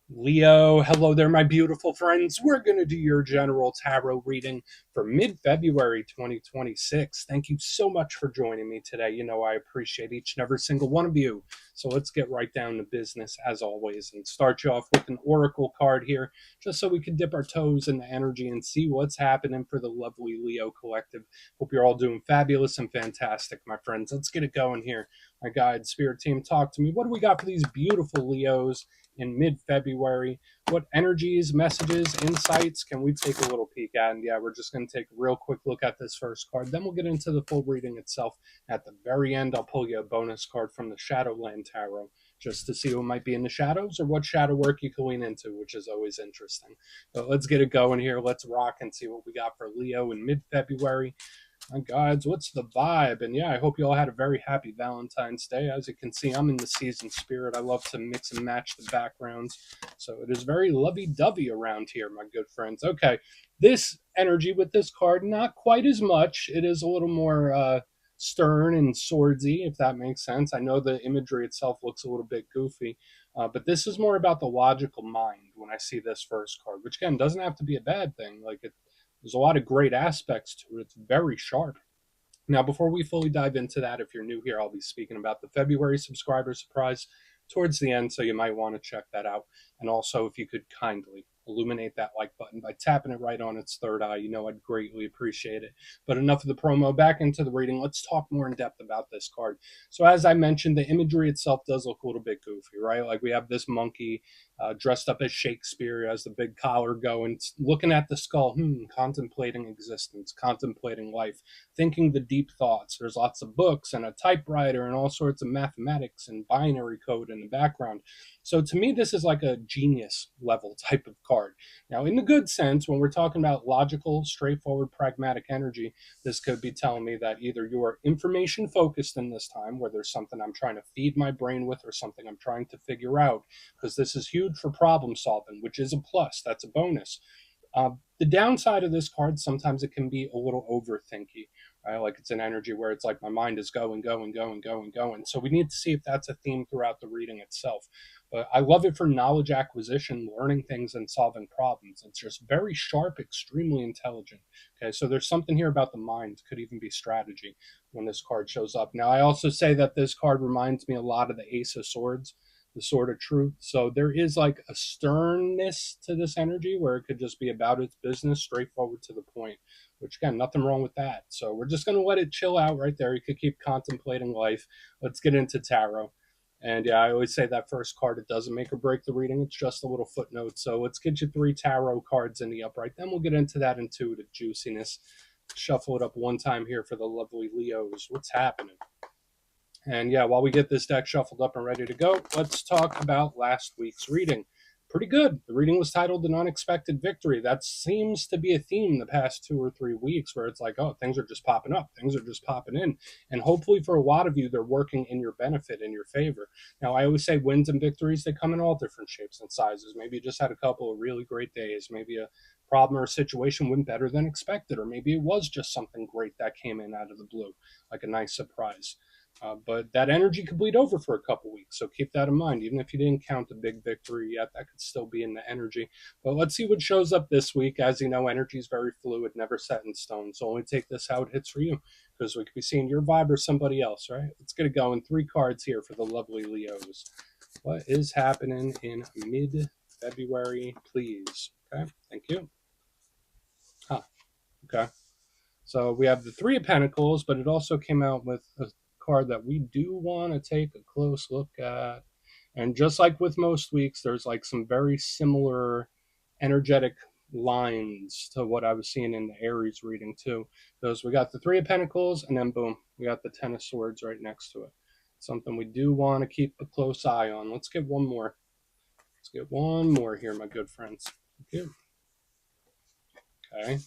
Leo, hello there, my beautiful friends. We're going to do your general tarot reading for mid February 2026. Thank you so much for joining me today. You know, I appreciate each and every single one of you. So let's get right down to business as always and start you off with an oracle card here, just so we can dip our toes in the energy and see what's happening for the lovely Leo collective. Hope you're all doing fabulous and fantastic, my friends. Let's get it going here. My guide, spirit team, talk to me. What do we got for these beautiful Leos in mid-February? What energies, messages, insights can we take a little peek at? And yeah, we're just going to take a real quick look at this first card. Then we'll get into the full reading itself. At the very end, I'll pull you a bonus card from the Shadowland Tarot just to see what might be in the shadows or what shadow work you can lean into, which is always interesting. But let's get it going here. Let's rock and see what we got for Leo in mid-February. My guides, what's the vibe? And yeah, I hope you all had a very happy Valentine's Day. As you can see, I'm in the season spirit. I love to mix and match the backgrounds. So it is very lovey-dovey around here, my good friends. Okay, this energy with this card, not quite as much. It is a little more stern and swordsy, if that makes sense. I know the imagery itself looks a little bit goofy, but this is more about the logical mind when I see this first card, which again doesn't have to be a bad thing. There's a lot of great aspects to it. It's very sharp. Now, before we fully dive into that, if you're new here, I'll be speaking about the February subscriber surprise towards the end, so you might want to check that out. And also, if you could kindly illuminate that like button by tapping it right on its third eye, you know I'd greatly appreciate it. But enough of the promo, back into the reading. Let's talk more in depth about this card. So as I mentioned, the imagery itself does look a little bit goofy, right? Like we have this monkey dressed up as Shakespeare, has the big collar going, looking at the skull, contemplating existence, contemplating life, thinking the deep thoughts. There's lots of books and a typewriter and all sorts of mathematics and binary code in the background. So to me, this is like a genius level type of card. Now, in the good sense, when we're talking about logical, straightforward, pragmatic energy, this could be telling me that either you're information focused in this time, where there's something I'm trying to feed my brain with or something I'm trying to figure out, because this is huge for problem solving, which is a plus. That's a bonus. The downside of this card, sometimes it can be a little overthinky, right? Like it's an energy where it's like my mind is going, going, going, going, going. So we need to see if that's a theme throughout the reading itself. But I love it for knowledge acquisition, learning things, and solving problems. It's just very sharp, extremely intelligent. Okay, so there's something here about the mind. Could even be strategy when this card shows up. Now, I also say that this card reminds me a lot of the Ace of Swords, the Sword of Truth. So there is like a sternness to this energy where it could just be about its business, straightforward to the point, which again, nothing wrong with that. So we're just going to let it chill out right there. You could keep contemplating life. Let's get into tarot. And yeah, I always say that first card, it doesn't make or break the reading. It's just a little footnote. So let's get you 3 tarot cards in the upright. Then we'll get into that intuitive juiciness. Shuffle it up one time here for the lovely Leos. What's happening? And yeah, while we get this deck shuffled up and ready to go, let's talk about last week's reading. Pretty good. The reading was titled An Unexpected Victory. That seems to be a theme the past 2 or 3 weeks where it's like, oh, things are just popping up. Things are just popping in. And hopefully for a lot of you, they're working in your benefit, in your favor. Now, I always say wins and victories, they come in all different shapes and sizes. Maybe you just had a couple of really great days. Maybe a problem or a situation went better than expected. Or maybe it was just something great that came in out of the blue, like a nice surprise. But that energy could bleed over for a couple weeks, so keep that in mind. Even if you didn't count a big victory yet, that could still be in the energy. But let's see what shows up this week. As you know, energy is very fluid, never set in stone. So only take this how it hits for you, because we could be seeing your vibe or somebody else, right? Let's get it going. 3 cards here for the lovely Leos. What is happening in mid-February, please? Okay, thank you. Okay. So we have the 3 of Pentacles, but it also came out with a card that we do want to take a close look at. And just like with most weeks, there's like some very similar energetic lines to what I was seeing in the Aries reading too. Because we got the 3 of Pentacles, and then boom, we got the 10 of Swords right next to it. Something we do want to keep a close eye on. Let's get one more. Let's get one more here, my good friends. Thank you. Okay.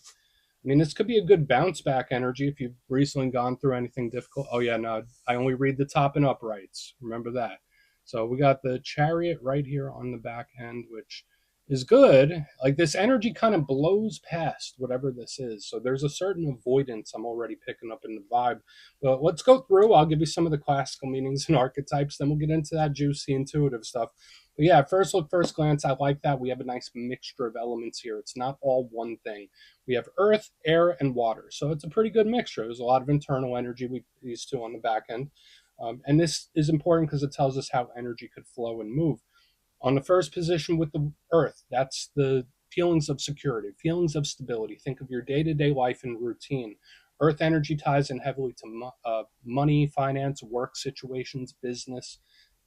I mean, this could be a good bounce back energy if you've recently gone through anything difficult. Oh, yeah, no, I only read the top and uprights. Remember that. So we got the Chariot right here on the back end, which is good. Like this energy kind of blows past whatever this is. So there's a certain avoidance I'm already picking up in the vibe. But let's go through. I'll give you some of the classical meanings and archetypes. Then we'll get into that juicy intuitive stuff. But yeah, first look, first glance, I like that. We have a nice mixture of elements here. It's not all one thing. We have earth, air, and water. So it's a pretty good mixture. There's a lot of internal energy with these two on the back end. And this is important because it tells us how energy could flow and move. On the first position with the earth, that's the feelings of security, feelings of stability. Think of your day to day life and routine. Earth energy ties in heavily to money, finance, work situations, business,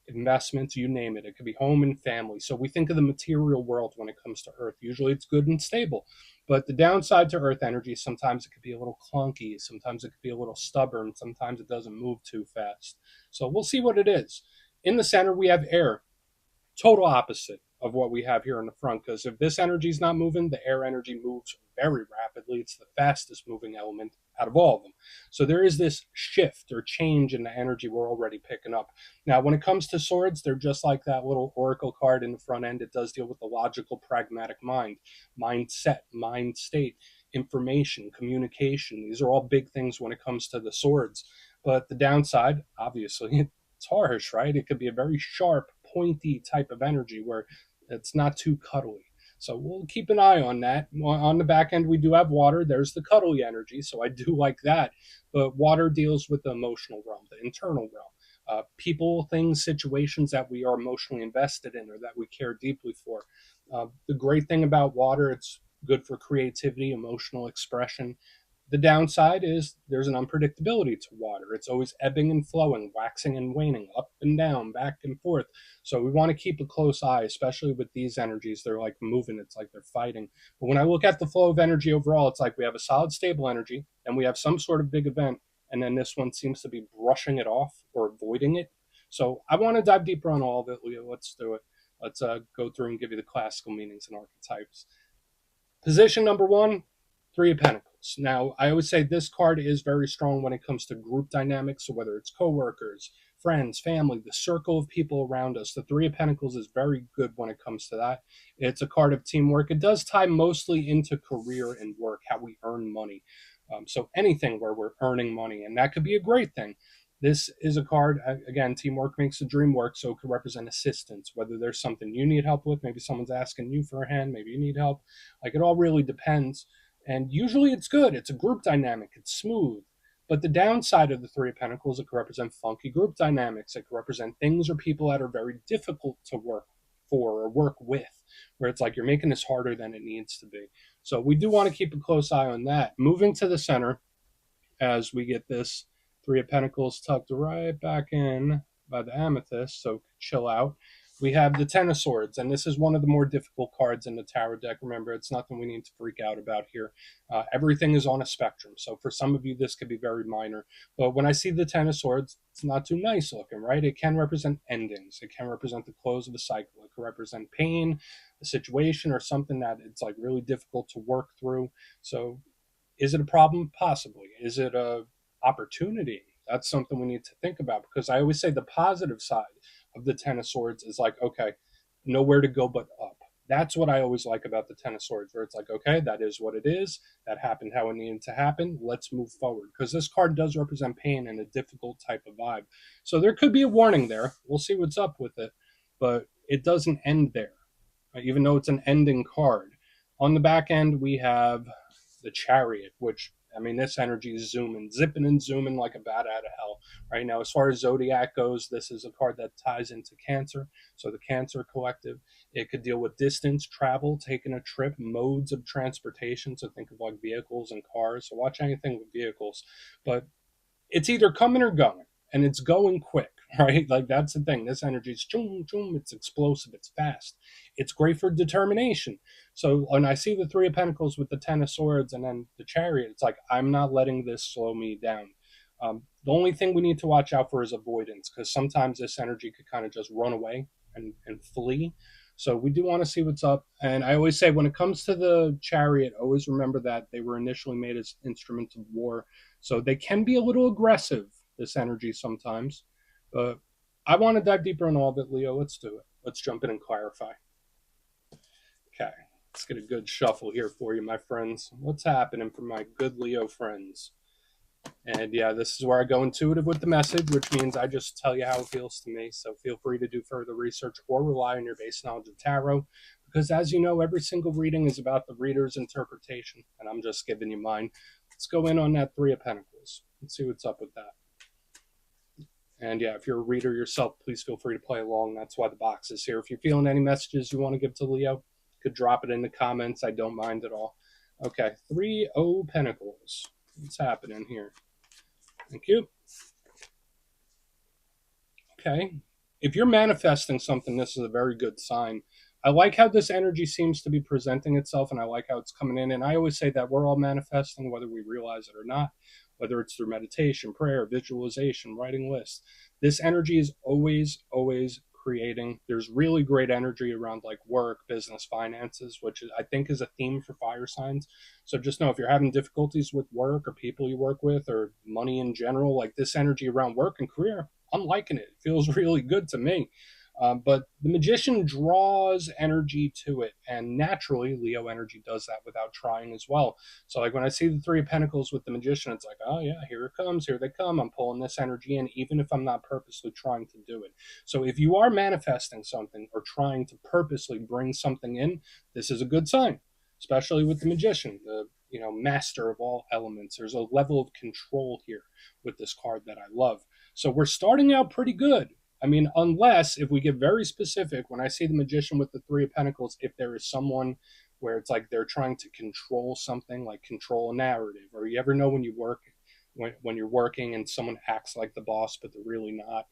investments, you name it. It could be home and family. So we think of the material world when it comes to earth. Usually it's good and stable. But the downside to earth energy, sometimes it could be a little clunky. Sometimes it could be a little stubborn. Sometimes it doesn't move too fast. So we'll see what it is. In the center, we have air, total opposite of what we have here in the front. Because if this energy is not moving, the air energy moves very rapidly. It's the fastest moving element out of all of them. So there is this shift or change in the energy we're already picking up. Now, when it comes to swords, they're just like that little oracle card in the front end. It does deal with the logical, pragmatic mind, mindset, mind state, information, communication. These are all big things when it comes to the swords. But the downside, obviously, it's harsh, right? It could be a very sharp, pointy type of energy where it's not too cuddly. So we'll keep an eye on that. On the back end, we do have water. There's the cuddly energy, so I do like that. But water deals with the emotional realm, the internal realm. People, things, situations that we are emotionally invested in or that we care deeply for. The great thing about water, it's good for creativity, emotional expression. The downside is there's an unpredictability to water. It's always ebbing and flowing, waxing and waning, up and down, back and forth. So we want to keep a close eye, especially with these energies. They're like moving, it's like they're fighting. But when I look at the flow of energy overall, it's like we have a solid, stable energy, and we have some sort of big event, and then this one seems to be brushing it off or avoiding it. So I want to dive deeper on all of it, Leo. Let's do it. Let's go through and give you the classical meanings and archetypes. Position number one, Three of Pentacles. Now, I always say this card is very strong when it comes to group dynamics. So whether it's coworkers, friends, family, the circle of people around us, the Three of Pentacles is very good when it comes to that. It's a card of teamwork. It does tie mostly into career and work, how we earn money. So anything where we're earning money, and that could be a great thing. This is a card, again, teamwork makes the dream work, so it could represent assistance, whether there's something you need help with, maybe someone's asking you for a hand, maybe you need help. Like, it all really depends. And usually it's good. It's a group dynamic. It's smooth. But the downside of the Three of Pentacles, it could represent funky group dynamics. It could represent things or people that are very difficult to work for or work with, where it's like you're making this harder than it needs to be. So we do want to keep a close eye on that. Moving to the center, as we get this Three of Pentacles tucked right back in by the amethyst, so chill out. We have the Ten of Swords, and this is one of the more difficult cards in the tarot deck. Remember, it's nothing we need to freak out about here. Everything is on a spectrum, so for some of you, this could be very minor. But when I see the Ten of Swords, it's not too nice looking, right? It can represent endings. It can represent the close of a cycle. It can represent pain, a situation, or something that it's like really difficult to work through. So is it a problem? Possibly. Is it a opportunity? That's something we need to think about, because I always say the positive side of the Ten of Swords is like, okay, nowhere to go but up. That's what I always like about the Ten of Swords, where it's like, okay, that is what it is. That happened how it needed to happen. Let's move forward. Because this card does represent pain and a difficult type of vibe. So there could be a warning there. We'll see what's up with it. But it doesn't end there, even though it's an ending card. On the back end, we have the Chariot, which, I mean, this energy is zooming, zipping and zooming like a bat out of hell right now. As far as Zodiac goes, this is a card that ties into Cancer. So the Cancer collective, it could deal with distance, travel, taking a trip, modes of transportation. So think of like vehicles and cars. So watch anything with vehicles. But it's either coming or going, and it's going quick, right? Like, that's the thing. This energy is choom, choom, it's explosive, it's fast. It's great for determination. So when I see the Three of Pentacles with the Ten of Swords and then the Chariot, it's like, I'm not letting this slow me down. The only thing we need to watch out for is avoidance, because sometimes this energy could kind of just run away and flee. So we do want to see what's up. And I always say, when it comes to the Chariot, always remember that they were initially made as instruments of war. So they can be a little aggressive, this energy, sometimes. But I want to dive deeper on all of it, Leo. Let's do it. Let's jump in and clarify. Okay, let's get a good shuffle here for you, my friends. What's happening for my good Leo friends? And yeah, this is where I go intuitive with the message, which means I just tell you how it feels to me. So feel free to do further research or rely on your base knowledge of tarot. Because as you know, every single reading is about the reader's interpretation, and I'm just giving you mine. Let's go in on that Three of Pentacles. Let's see what's up with that. And yeah, if you're a reader yourself, please feel free to play along. That's why the box is here. If you're feeling any messages you want to give to Leo, you could drop it in the comments. I don't mind at all. Okay, Three of Pentacles. What's happening here? Thank you. Okay. If you're manifesting something, this is a very good sign. I like how this energy seems to be presenting itself, and I like how it's coming in. And I always say that we're all manifesting, whether we realize it or not, whether it's through meditation, prayer, visualization, writing lists. This energy is always creating. There's really great energy around like work, business, finances, which I think is a theme for fire signs. So just know if you're having difficulties with work or people you work with or money in general, like this energy around work and career, I'm liking it. It feels really good to me. But the magician draws energy to it, and naturally, Leo energy does that without trying as well. So, like when I see the Three of Pentacles with the magician, it's like, oh yeah, here it comes, here they come. I'm pulling this energy in, even if I'm not purposely trying to do it. So, if you are manifesting something or trying to purposely bring something in, this is a good sign, especially with the magician, the master of all elements. There's a level of control here with this card that I love. So we're starting out pretty good. I mean, unless if we get very specific, when I see the magician with the Three of Pentacles, if there is someone where it's like they're trying to control something, like control a narrative, or you ever know when you work, when you're working and someone acts like the boss, but they're really not.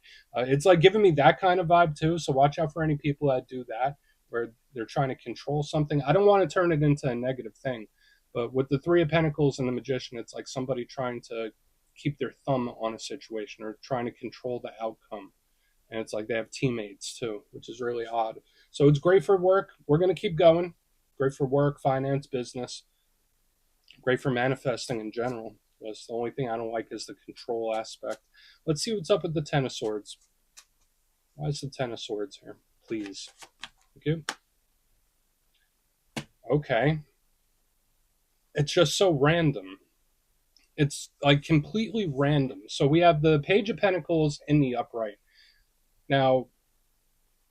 It's like giving me that kind of vibe too. So watch out for any people that do that, where they're trying to control something. I don't want to turn it into a negative thing, but with the Three of Pentacles and the magician, it's like somebody trying to keep their thumb on a situation or trying to control the outcome. And it's like they have teammates too, which is really odd. So it's great for work. We're going to keep going. Great for work, finance, business. Great for manifesting in general. That's the only thing I don't like is the control aspect. Let's see what's up with the Ten of Swords. Why is the Ten of Swords here? Please. Thank you. Okay. It's just so random. It's like completely random. So we have the Page of Pentacles in the upright. Now,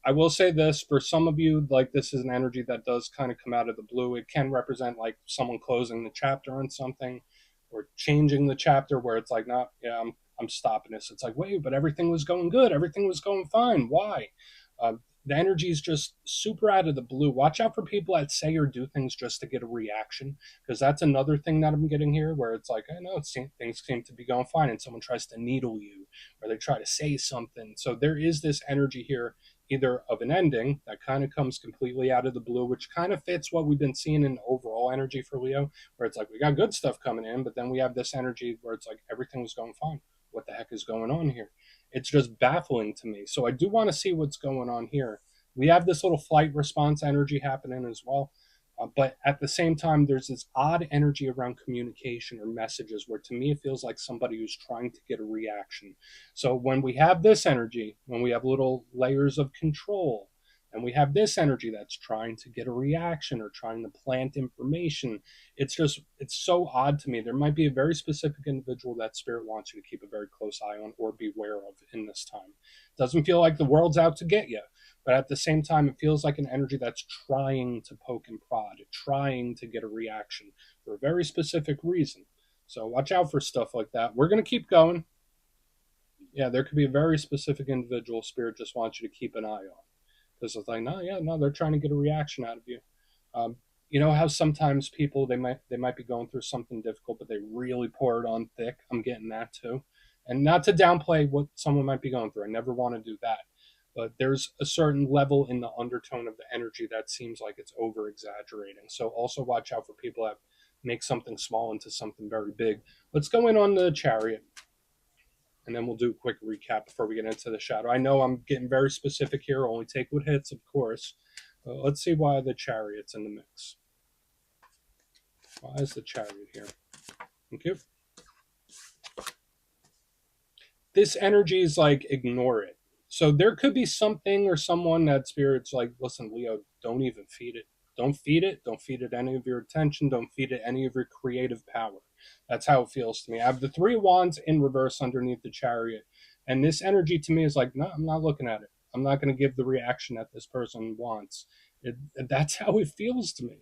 I will say this for some of you, like this is an energy that does kind of come out of the blue. It can represent like someone closing the chapter on something or changing the chapter where it's like, no, yeah, I'm stopping this. It's like, wait, but everything was going good. Everything was going fine. Why? The energy is just super out of the blue. Watch out for people that say or do things just to get a reaction, because that's another thing that I'm getting here where it's like, I know things seem to be going fine and someone tries to needle you or they try to say something. So there is this energy here either of an ending that kind of comes completely out of the blue, which kind of fits what we've been seeing in overall energy for Leo, where it's like we got good stuff coming in, but then we have this energy where it's like everything was going fine. What the heck is going on here? It's just baffling to me. So I do want to see what's going on here. We have this little flight response energy happening as well. But at the same time, there's this odd energy around communication or messages where to me it feels like somebody who's trying to get a reaction. So when we have this energy, when we have little layers of control, and we have this energy that's trying to get a reaction or trying to plant information, it's so odd to me. There might be a very specific individual that spirit wants you to keep a very close eye on or beware of in this time. It doesn't feel like the world's out to get you, but at the same time, it feels like an energy that's trying to poke and prod, trying to get a reaction for a very specific reason. So watch out for stuff like that. We're going to keep going. Yeah, there could be a very specific individual spirit just wants you to keep an eye on. Because it's like, no, they're trying to get a reaction out of you. Um, you know how sometimes people they might be going through something difficult, but they really pour it on thick. I'm getting that too, and not to downplay what someone might be going through. I never want to do that, but there's a certain level in the undertone of the energy that seems like it's over exaggerating. So also watch out for people that make something small into something very big. Let's go in on the Chariot, and then we'll do a quick recap before we get into the shadow. I know I'm getting very specific here. Only take what hits, of course. Let's see why the Chariot's in the mix. Why is the Chariot here? Thank you. This energy is like, ignore it. So there could be something or someone that spirit's like, listen, Leo, don't even feed it. Don't feed it. Don't feed it any of your attention. Don't feed it any of your creative power. That's how it feels to me. I have the Three of Wands in reverse underneath the Chariot. And this energy to me is like, no, I'm not looking at it. I'm not going to give the reaction that this person wants. That's how it feels to me.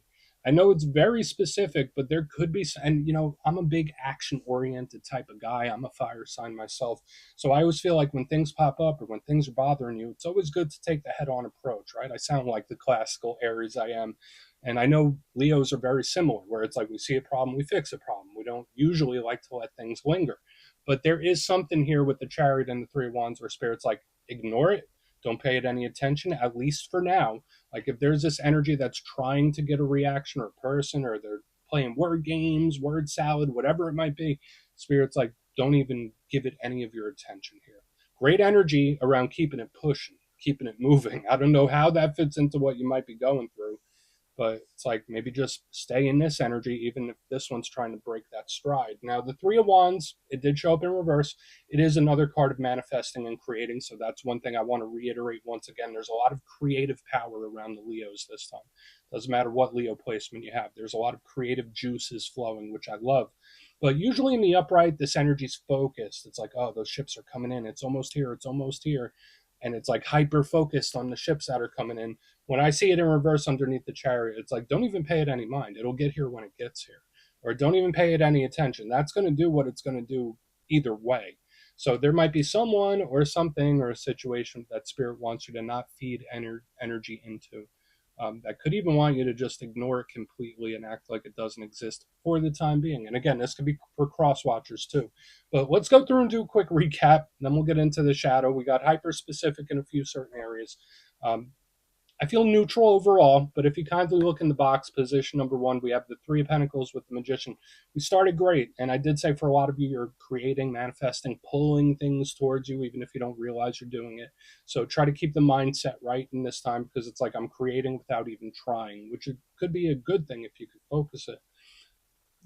I know it's very specific, but there could be, and I'm a big action oriented type of guy. I'm a fire sign myself. So I always feel like when things pop up or when things are bothering you, it's always good to take the head on approach, right? I sound like the classical Aries I am. And I know Leos are very similar, where it's like we see a problem, we fix a problem. We don't usually like to let things linger. But there is something here with the Chariot and the Three of Wands where Spirit's like, ignore it. Don't pay it any attention, at least for now. Like if there's this energy that's trying to get a reaction or a person, or they're playing word games, word salad, whatever it might be, Spirit's like, don't even give it any of your attention here. Great energy around keeping it pushing, keeping it moving. I don't know how that fits into what you might be going through, but it's like maybe just stay in this energy, even if this one's trying to break that stride. Now, the Three of Wands, it did show up in reverse. It is another card of manifesting and creating. So that's one thing I want to reiterate once again. There's a lot of creative power around the Leos this time. Doesn't matter what Leo placement you have. There's a lot of creative juices flowing, which I love. But usually in the upright, this energy's focused. It's like, oh, those ships are coming in. It's almost here. It's almost here. And it's like hyper focused on the ships that are coming in. When I see it in reverse underneath the Chariot, it's like, don't even pay it any mind. It'll get here when it gets here. Or don't even pay it any attention. That's going to do what it's going to do either way. So there might be someone or something or a situation that Spirit wants you to not feed energy into. That could even want you to just ignore it completely and act like it doesn't exist for the time being. And again, this could be for cross watchers too. But let's go through and do a quick recap. Then we'll get into the shadow. We got hyper specific in a few certain areas. I feel neutral overall, but if you kindly look in the box, position number one, we have the Three of Pentacles with the Magician. We started great, and I did say for a lot of you, you're creating, manifesting, pulling things towards you, even if you don't realize you're doing it. So try to keep the mindset right in this time, because it's like I'm creating without even trying, which could be a good thing if you could focus it.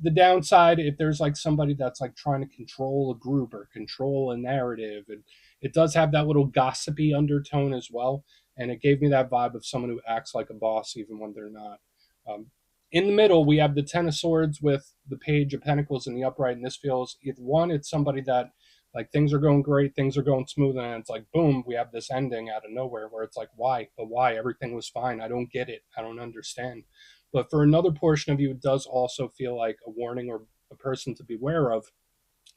The downside, if there's like somebody that's like trying to control a group or control a narrative, and it does have that little gossipy undertone as well, and it gave me that vibe of someone who acts like a boss even when they're not. um, in the middle, we have the Ten of Swords with the Page of Pentacles in the upright, and this feels, either one, it's somebody that like things are going great, things are going smooth, and it's like boom, we have this ending out of nowhere where it's like, why? But why? Everything was fine. I don't get it. I don't understand. But for another portion of you, it does also feel like a warning or a person to beware of,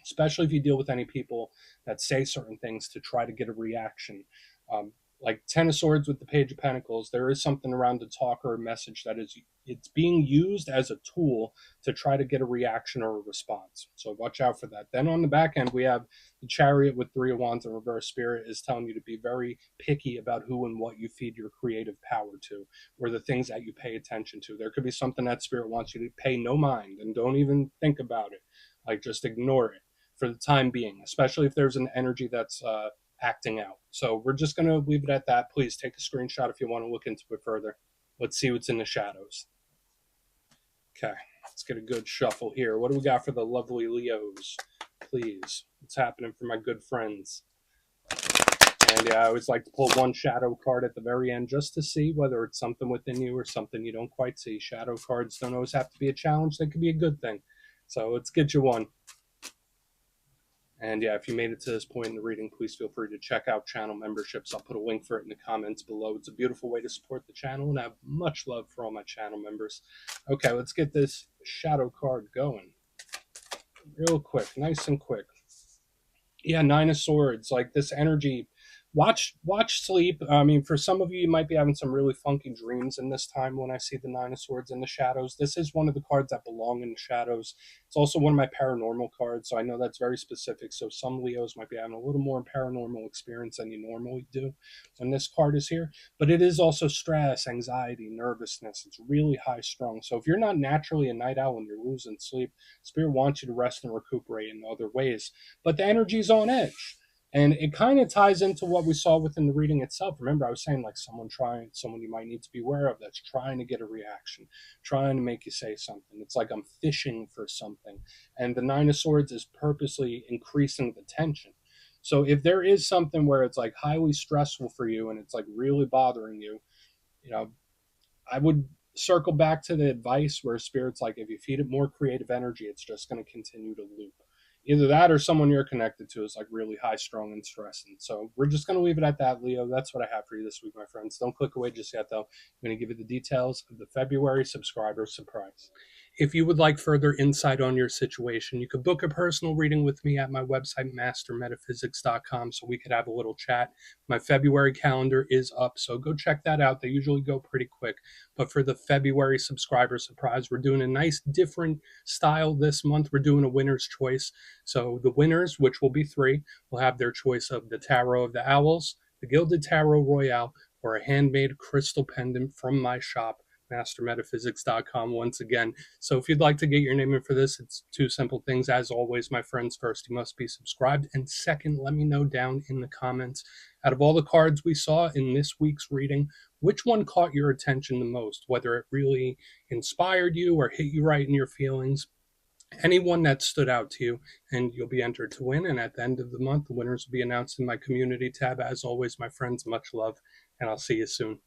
especially if you deal with any people that say certain things to try to get a reaction. Um, like Ten of Swords with the Page of Pentacles, there is something around the talk or a message that is, it's being used as a tool to try to get a reaction or a response. So watch out for that. Then on the back end, we have the Chariot with Three of Wands in reverse. Spirit is telling you to be very picky about who and what you feed your creative power to, or the things that you pay attention to. There could be something that Spirit wants you to pay no mind and don't even think about it. Like just ignore it for the time being, especially if there's an energy that's acting out. So we're just going to leave it at that. Please take a screenshot if you want to look into it further. Let's see what's in the shadows. Okay, let's get a good shuffle here. What do we got for the lovely Leos? Please, what's happening for my good friends? And yeah, I always like to pull one shadow card at the very end just to see whether it's something within you or something you don't quite see. Shadow cards don't always have to be a challenge. They could be a good thing. So let's get you one. And yeah, if you made it to this point in the reading, please feel free to check out channel memberships. I'll put a link for it in the comments below. It's a beautiful way to support the channel, and I have much love for all my channel members. Okay, let's get this shadow card going. Real quick, nice and quick. Yeah, Nine of Swords, like this energy. Watch sleep. I mean, for some of you, you might be having some really funky dreams in this time when I see the Nine of Swords in the shadows. This is one of the cards that belong in the shadows. It's also one of my paranormal cards, so I know that's very specific. So some Leos might be having a little more paranormal experience than you normally do when this card is here. But it is also stress, anxiety, nervousness. It's really high strung. So if you're not naturally a night owl and you're losing sleep, Spirit wants you to rest and recuperate in other ways. But the energy's on edge. And it kind of ties into what we saw within the reading itself. Remember, I was saying like someone you might need to be aware of that's trying to get a reaction, trying to make you say something. It's like I'm fishing for something. And the Nine of Swords is purposely increasing the tension. So if there is something where it's like highly stressful for you and it's like really bothering you, you know, I would circle back to the advice where spirit's like, if you feed it more creative energy, it's just going to continue to loop. Either that or someone you're connected to is like really high strung and stressing. So we're just going to leave it at that, Leo. That's what I have for you this week, my friends. Don't click away just yet, though. I'm going to give you the details of the February subscriber surprise. If you would like further insight on your situation, you could book a personal reading with me at my website, mastermetaphysics.com, so we could have a little chat. My February calendar is up, so go check that out. They usually go pretty quick. But for the February subscriber surprise, we're doing a nice different style this month. We're doing a winner's choice. So the winners, which will be 3, will have their choice of the Tarot of the Owls, the Gilded Tarot Royale, or a handmade crystal pendant from my shop, mastermetaphysics.com, once again. So if you'd like to get your name in for this, it's 2 simple things. As always, my friends, first, you must be subscribed. And second, let me know down in the comments, out of all the cards we saw in this week's reading, which one caught your attention the most, whether it really inspired you or hit you right in your feelings. Anyone that stood out to you, and you'll be entered to win. And at the end of the month, the winners will be announced in my community tab. As always, my friends, much love, and I'll see you soon.